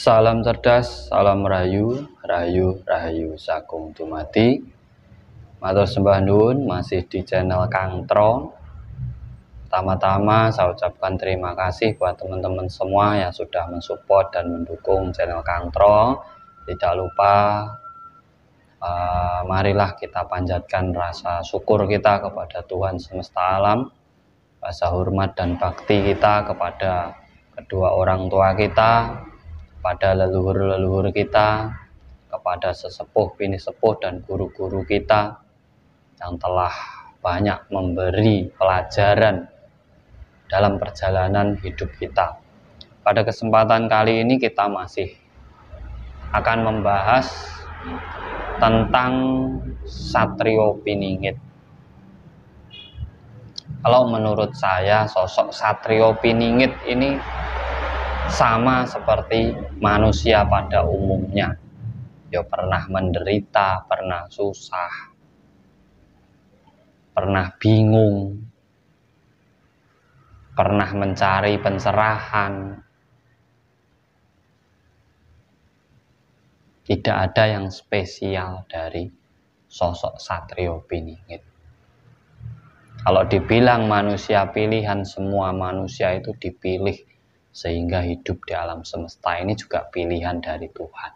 Salam cerdas, salam rahayu, rahayu, rahayu sagung dumadi. Matur sembah nuwun masih di channel Kang Tro. Pertama-tama saya ucapkan terima kasih buat teman-teman semua yang sudah mensupport dan mendukung channel Kang Tro. Tidak lupa marilah kita panjatkan rasa syukur kita kepada Tuhan semesta alam, rasa hormat dan bakti kita kepada kedua orang tua kita, kepada leluhur-leluhur kita, kepada sesepuh, bini sepuh dan guru-guru kita yang telah banyak memberi pelajaran dalam perjalanan hidup kita. Pada kesempatan kali ini kita masih akan membahas tentang Satrio Piningit. Kalau menurut saya sosok Satrio Piningit ini sama seperti manusia pada umumnya. Ya pernah menderita, pernah susah, pernah bingung, pernah mencari pencerahan. Tidak ada yang spesial dari sosok Satrio Piningit. Kalau dibilang manusia pilihan, semua manusia itu dipilih sehingga hidup di alam semesta ini juga pilihan dari Tuhan.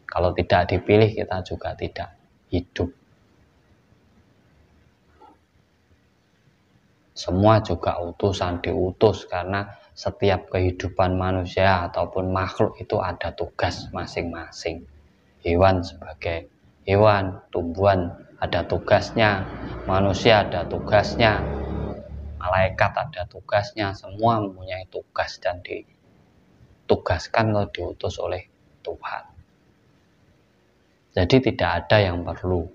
Kalau tidak dipilih, kita juga tidak hidup. Semua juga utusan, diutus karena setiap kehidupan manusia ataupun makhluk itu ada tugas masing-masing. Hewan sebagai hewan, tumbuhan ada tugasnya, manusia ada tugasnya, malaikat ada tugasnya, semua mempunyai tugas dan ditugaskan atau diutus oleh Tuhan. Jadi tidak ada yang perlu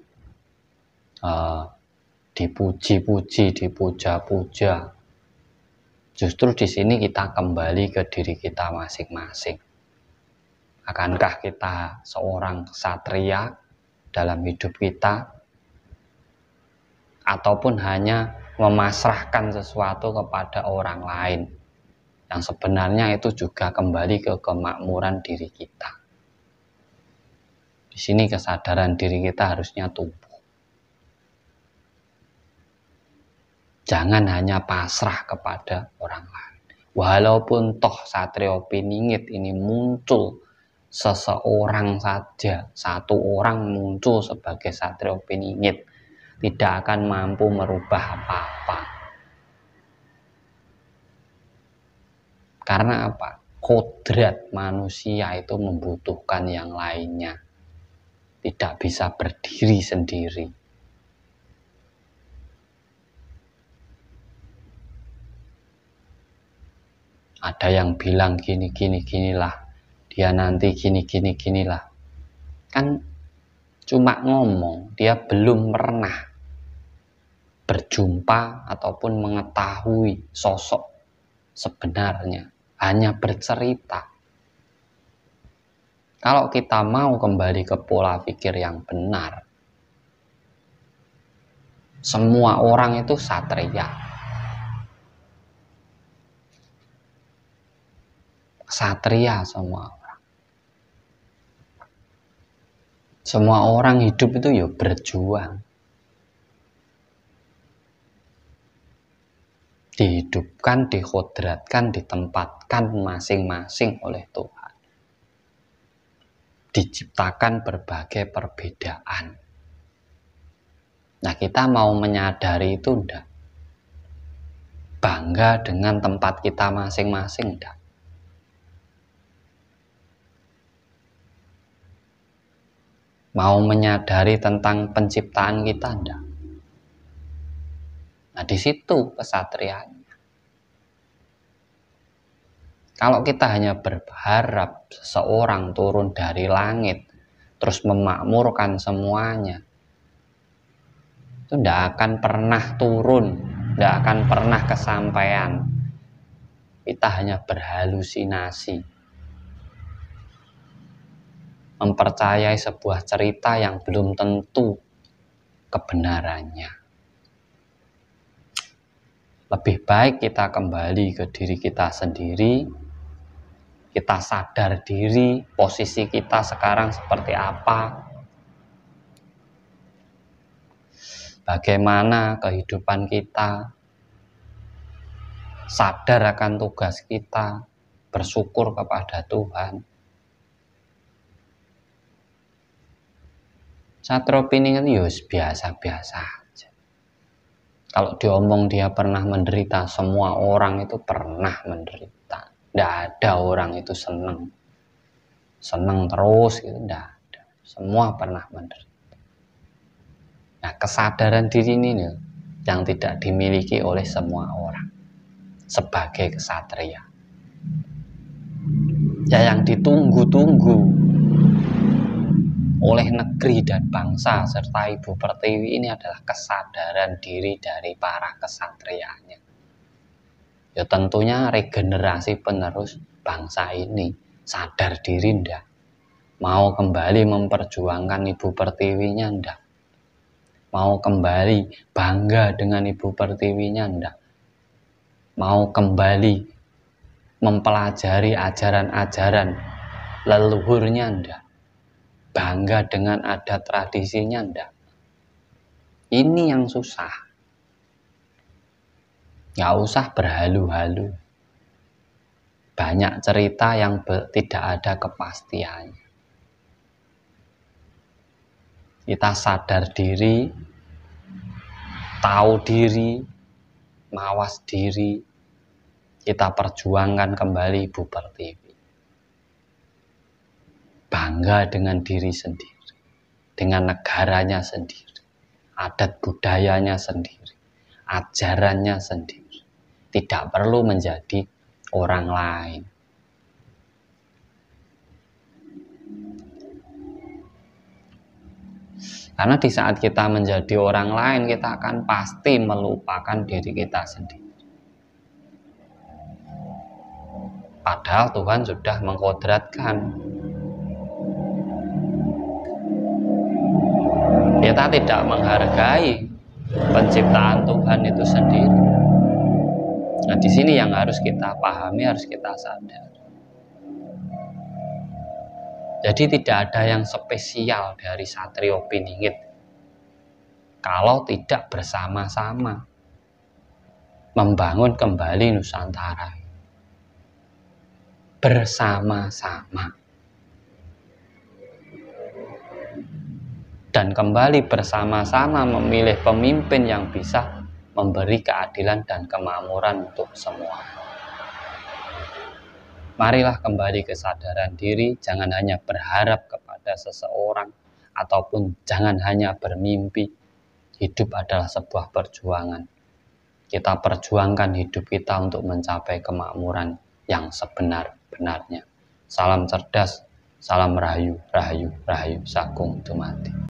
dipuji-puji, dipuja-puja. Justru di sini kita kembali ke diri kita masing-masing. Akankah kita seorang satria dalam hidup kita, ataupun hanya memasrahkan sesuatu kepada orang lain, yang sebenarnya itu juga kembali ke kemakmuran diri kita. Di sini kesadaran diri kita harusnya tumbuh. Jangan hanya pasrah kepada orang lain. Walaupun toh Satrio Piningit ini muncul seseorang saja, satu orang muncul sebagai Satrio Piningit, tidak akan mampu merubah apa-apa. Karena apa? Kodrat manusia itu membutuhkan yang lainnya. Tidak bisa berdiri sendiri. Ada yang bilang ginilah, dia nanti ginilah. Kan cuma ngomong, dia belum pernah berjumpa ataupun mengetahui sosok sebenarnya, hanya bercerita. Kalau kita mau kembali ke pola pikir yang benar, semua orang itu satria. Satria semua orang. Semua orang hidup itu ya berjuang. Dihidupkan, dikodratkan, ditempatkan masing-masing oleh Tuhan. Diciptakan berbagai perbedaan. Nah, kita mau menyadari itu enggak? Bangga dengan tempat kita masing-masing enggak? Mau menyadari tentang penciptaan kita enggak? Nah, di situ kesatriaan. Kalau kita hanya berharap seseorang turun dari langit terus memakmurkan semuanya, itu tidak akan pernah turun, tidak akan pernah kesampaian. Kita hanya berhalusinasi, mempercayai sebuah cerita yang belum tentu kebenarannya. Lebih baik kita kembali ke diri kita sendiri, Kita sadar diri posisi kita sekarang seperti apa, bagaimana kehidupan kita, sadar akan tugas kita, bersyukur kepada Tuhan. Satropini itu biasa-biasa aja. Kalau diomong dia pernah menderita, semua orang itu pernah menderita. Tidak ada orang itu senang terus gitu, tidak ada. Semua pernah menderita. Nah, kesadaran diri ini nih, yang tidak dimiliki oleh semua orang sebagai kesatria. Ya, yang ditunggu-tunggu oleh negeri dan bangsa serta Ibu Pertiwi ini adalah kesadaran diri dari para kesatrianya. Ya tentunya regenerasi penerus bangsa ini sadar diri ndak, mau kembali memperjuangkan Ibu Pertiwinya ndak, mau kembali bangga dengan Ibu Pertiwinya ndak, mau kembali mempelajari ajaran-ajaran leluhurnya ndak, bangga dengan adat tradisinya ndak. Ini yang susah. Nggak usah berhalu-halu. Banyak cerita yang tidak ada kepastiannya. Kita sadar diri, tahu diri, mawas diri, kita perjuangkan kembali Ibu Pertiwi. Bangga dengan diri sendiri, dengan negaranya sendiri, adat budayanya sendiri, ajarannya sendiri. Tidak perlu menjadi orang lain. Karena di saat kita menjadi orang lain, kita akan pasti melupakan diri kita sendiri. Padahal Tuhan sudah mengkodratkan kita tidak menghargai penciptaan Tuhan itu sendiri. Nah, di sini yang harus kita pahami, harus kita sadar. Jadi tidak ada yang spesial dari Satrio Piningit kalau tidak bersama-sama membangun kembali Nusantara. Bersama-sama. Dan kembali bersama-sama memilih pemimpin yang bisa memberi keadilan dan kemakmuran untuk semua. Marilah kembali kesadaran diri, jangan hanya berharap kepada seseorang, ataupun jangan hanya bermimpi. Hidup adalah sebuah perjuangan. Kita perjuangkan hidup kita untuk mencapai kemakmuran yang sebenar-benarnya. Salam cerdas, salam rahayu, rahayu, rahayu, Sagung Dumadi.